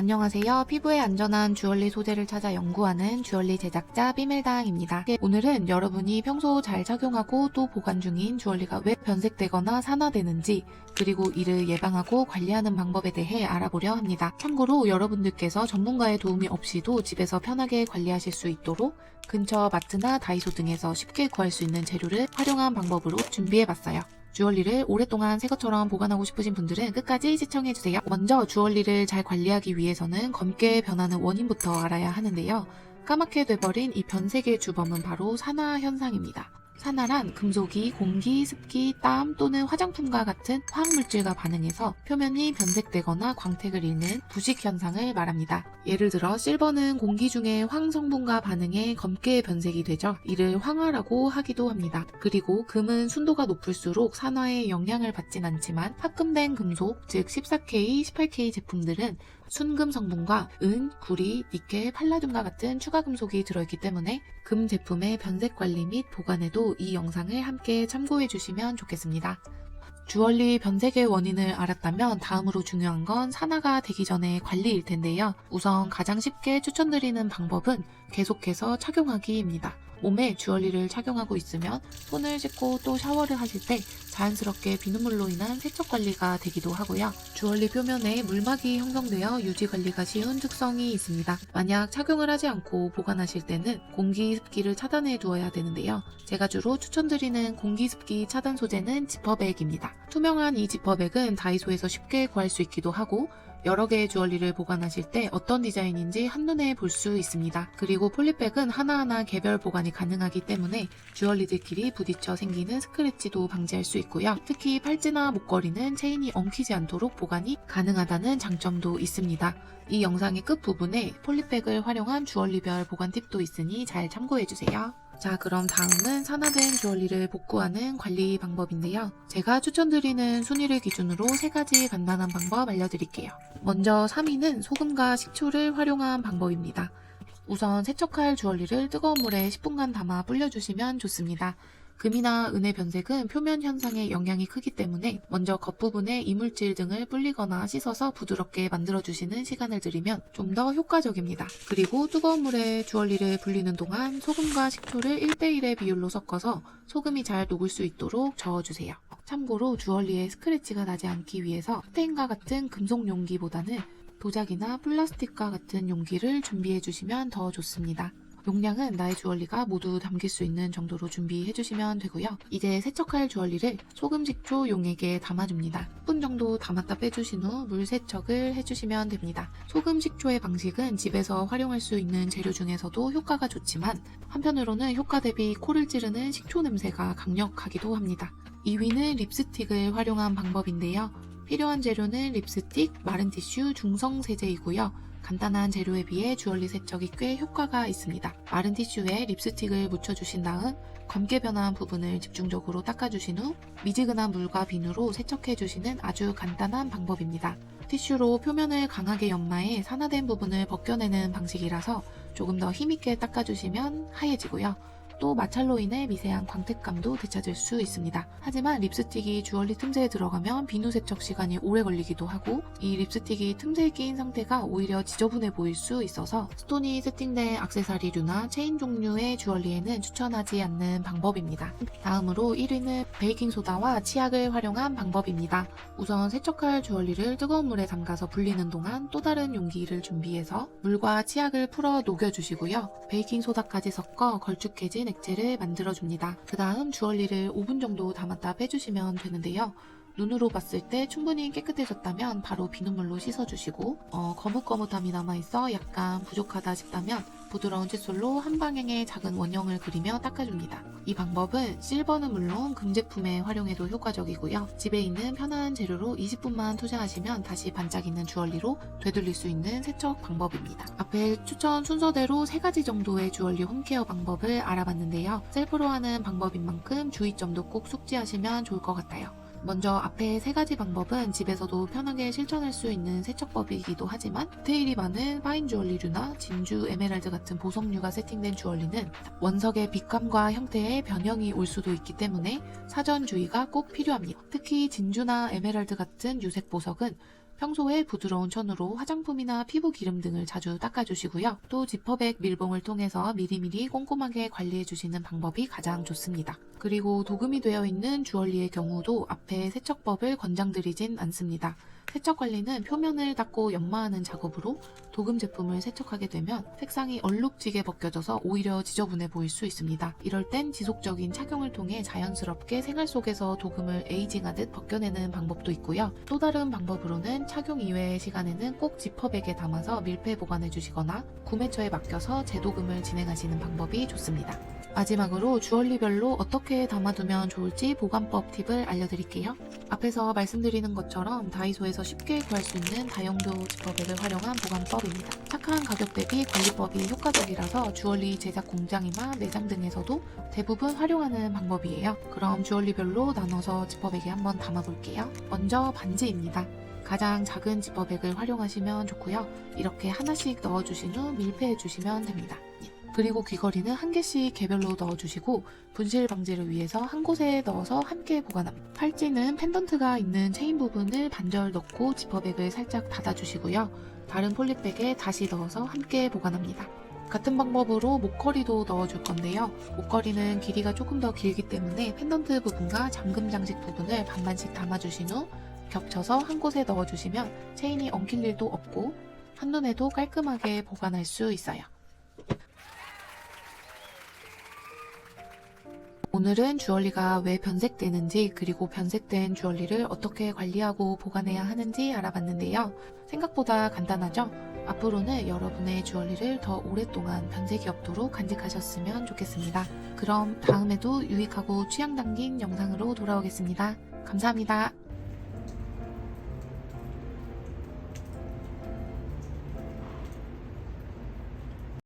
안녕하세요. 피부에 안전한 주얼리 소재를 찾아 연구하는 주얼리 제작자 삐멜당입니다. 오늘은 여러분이 평소 잘 착용하고 또 보관 중인 주얼리가 왜 변색되거나 산화되는지, 그리고 이를 예방하고 관리하는 방법에 대해 알아보려 합니다. 참고로 여러분들께서 전문가의 도움이 없이도 집에서 편하게 관리하실 수 있도록 근처 마트나 다이소 등에서 쉽게 구할 수 있는 재료를 활용한 방법으로 준비해봤어요. 주얼리를 오랫동안 새 것처럼 보관하고 싶으신 분들은 끝까지 시청해주세요. 먼저 주얼리를 잘 관리하기 위해서는 검게 변하는 원인부터 알아야 하는데요. 까맣게 돼버린 이 변색의 주범은 바로 산화 현상입니다. 산화란 금속이 공기, 습기, 땀 또는 화장품과 같은 화학물질과 반응해서 표면이 변색되거나 광택을 잃는 부식 현상을 말합니다. 예를 들어 실버는 공기 중의 황 성분과 반응해 검게 변색이 되죠. 이를 황화라고 하기도 합니다. 그리고 금은 순도가 높을수록 산화에 영향을 받진 않지만 합금된 금속, 즉 14K, 18K 제품들은 순금 성분과 은, 구리, 니켈, 팔라듐과 같은 추가 금속이 들어있기 때문에 금 제품의 변색 관리 및 보관에도 이 영상을 함께 참고해 주시면 좋겠습니다. 주얼리 변색의 원인을 알았다면 다음으로 중요한 건 산화가 되기 전의 관리일 텐데요. 우선 가장 쉽게 추천드리는 방법은 계속해서 착용하기입니다. 몸에 주얼리를 착용하고 있으면 손을 씻고 또 샤워를 하실 때 자연스럽게 비눗물로 인한 세척 관리가 되기도 하고요. 주얼리 표면에 물막이 형성되어 유지 관리가 쉬운 특성이 있습니다. 만약 착용을 하지 않고 보관하실 때는 공기 습기를 차단해 두어야 되는데요. 제가 주로 추천드리는 공기 습기 차단 소재는 지퍼백입니다. 투명한 이 지퍼백은 다이소에서 쉽게 구할 수 있기도 하고 여러 개의 주얼리를 보관하실 때 어떤 디자인인지 한눈에 볼 수 있습니다. 그리고 폴리백은 하나하나 개별 보관이 가능하기 때문에 주얼리들끼리 부딪혀 생기는 스크래치도 방지할 수 있고요. 특히 팔찌나 목걸이는 체인이 엉키지 않도록 보관이 가능하다는 장점도 있습니다. 이 영상의 끝부분에 폴리백을 활용한 주얼리별 보관 팁도 있으니 잘 참고해주세요. 자, 그럼 다음은 산화된 주얼리를 복구하는 관리 방법인데요. 제가 추천드리는 순위를 기준으로 3가지 간단한 방법 알려드릴게요. 먼저 3위는 소금과 식초를 활용한 방법입니다. 우선 세척할 주얼리를 뜨거운 물에 10분간 담아 불려주시면 좋습니다. 금이나 은의 변색은 표면 현상에 영향이 크기 때문에 먼저 겉부분에 이물질 등을 불리거나 씻어서 부드럽게 만들어주시는 시간을 들이면 좀 더 효과적입니다. 그리고 뜨거운 물에 주얼리를 불리는 동안 소금과 식초를 1:1의 비율로 섞어서 소금이 잘 녹을 수 있도록 저어주세요. 참고로 주얼리에 스크래치가 나지 않기 위해서 스테인과 같은 금속 용기보다는 도자기나 플라스틱과 같은 용기를 준비해주시면 더 좋습니다. 용량은 나의 주얼리가 모두 담길 수 있는 정도로 준비해주시면 되고요. 이제 세척할 주얼리를 소금, 식초 용액에 담아줍니다. 10분 정도 담았다 빼주신 후 물 세척을 해주시면 됩니다. 소금, 식초의 방식은 집에서 활용할 수 있는 재료 중에서도 효과가 좋지만 한편으로는 효과 대비 코를 찌르는 식초 냄새가 강력하기도 합니다. 2위는 립스틱을 활용한 방법인데요. 필요한 재료는 립스틱, 마른 티슈, 중성 세제이고요. 간단한 재료에 비해 주얼리 세척이 꽤 효과가 있습니다. 마른 티슈에 립스틱을 묻혀주신 다음 검게 변한 부분을 집중적으로 닦아주신 후 미지근한 물과 비누로 세척해주시는 아주 간단한 방법입니다. 티슈로 표면을 강하게 연마해 산화된 부분을 벗겨내는 방식이라서 조금 더 힘있게 닦아주시면 하얘지고요. 또 마찰로 인해 미세한 광택감도 되찾을 수 있습니다. 하지만 립스틱이 주얼리 틈새에 들어가면 비누 세척 시간이 오래 걸리기도 하고 이 립스틱이 틈새에 끼인 상태가 오히려 지저분해 보일 수 있어서 스톤이 세팅된 액세서리류나 체인 종류의 주얼리에는 추천하지 않는 방법입니다. 다음으로 1위는 베이킹소다와 치약을 활용한 방법입니다. 우선 세척할 주얼리를 뜨거운 물에 담가서 불리는 동안 또 다른 용기를 준비해서 물과 치약을 풀어 녹여주시고요. 베이킹소다까지 섞어 걸쭉해진 액체를 만들어줍니다. 그 다음 주얼리를 5분 정도 담았다 빼주시면 되는데요. 눈으로 봤을 때 충분히 깨끗해졌다면 바로 비눗물로 씻어주시고 거뭇거뭇함이 남아있어 약간 부족하다 싶다면 부드러운 칫솔로 한 방향의 작은 원형을 그리며 닦아줍니다. 이 방법은 실버는 물론 금 제품에 활용해도 효과적이고요. 집에 있는 편한 재료로 20분만 투자하시면 다시 반짝이는 주얼리로 되돌릴 수 있는 세척 방법입니다. 앞에 추천 순서대로 3가지 정도의 주얼리 홈케어 방법을 알아봤는데요. 셀프로 하는 방법인 만큼 주의점도 꼭 숙지하시면 좋을 것 같아요. 먼저 앞에 3가지 방법은 집에서도 편하게 실천할 수 있는 세척법이기도 하지만 디테일이 많은 파인 주얼리류나 진주, 에메랄드 같은 보석류가 세팅된 주얼리는 원석의 빛감과 형태에 변형이 올 수도 있기 때문에 사전 주의가 꼭 필요합니다. 특히 진주나 에메랄드 같은 유색 보석은 평소에 부드러운 천으로 화장품이나 피부 기름 등을 자주 닦아주시고요. 또 지퍼백 밀봉을 통해서 미리미리 꼼꼼하게 관리해주시는 방법이 가장 좋습니다. 그리고 도금이 되어 있는 주얼리의 경우도 앞에 세척법을 권장드리진 않습니다. 세척 관리는 표면을 닦고 연마하는 작업으로 도금 제품을 세척하게 되면 색상이 얼룩지게 벗겨져서 오히려 지저분해 보일 수 있습니다. 이럴 땐 지속적인 착용을 통해 자연스럽게 생활 속에서 도금을 에이징하듯 벗겨내는 방법도 있고요. 또 다른 방법으로는 착용 이외의 시간에는 꼭 지퍼백에 담아서 밀폐 보관해 주시거나 구매처에 맡겨서 재도금을 진행하시는 방법이 좋습니다. 마지막으로 주얼리별로 어떻게 담아두면 좋을지 보관법 팁을 알려드릴게요. 앞에서 말씀드리는 것처럼 다이소에서 쉽게 구할 수 있는 다용도 지퍼백을 활용한 보관법입니다. 착한 가격 대비 관리법이 효과적이라서 주얼리 제작 공장이나 매장 등에서도 대부분 활용하는 방법이에요. 그럼 주얼리별로 나눠서 지퍼백에 한번 담아볼게요. 먼저 반지입니다. 가장 작은 지퍼백을 활용하시면 좋고요. 이렇게 하나씩 넣어주신 후 밀폐해주시면 됩니다. 그리고 귀걸이는 한 개씩 개별로 넣어주시고 분실 방지를 위해서 한 곳에 넣어서 함께 보관합니다. 팔찌는 펜던트가 있는 체인 부분을 반절 넣고 지퍼백을 살짝 닫아주시고요. 다른 폴리백에 다시 넣어서 함께 보관합니다. 같은 방법으로 목걸이도 넣어줄 건데요. 목걸이는 길이가 조금 더 길기 때문에 펜던트 부분과 잠금 장식 부분을 반반씩 담아주신 후 겹쳐서 한 곳에 넣어주시면 체인이 엉킬 일도 없고 한눈에도 깔끔하게 보관할 수 있어요. 오늘은 주얼리가 왜 변색되는지 그리고 변색된 주얼리를 어떻게 관리하고 보관해야 하는지 알아봤는데요. 생각보다 간단하죠? 앞으로는 여러분의 주얼리를 더 오랫동안 변색이 없도록 간직하셨으면 좋겠습니다. 그럼 다음에도 유익하고 취향 담긴 영상으로 돌아오겠습니다. 감사합니다.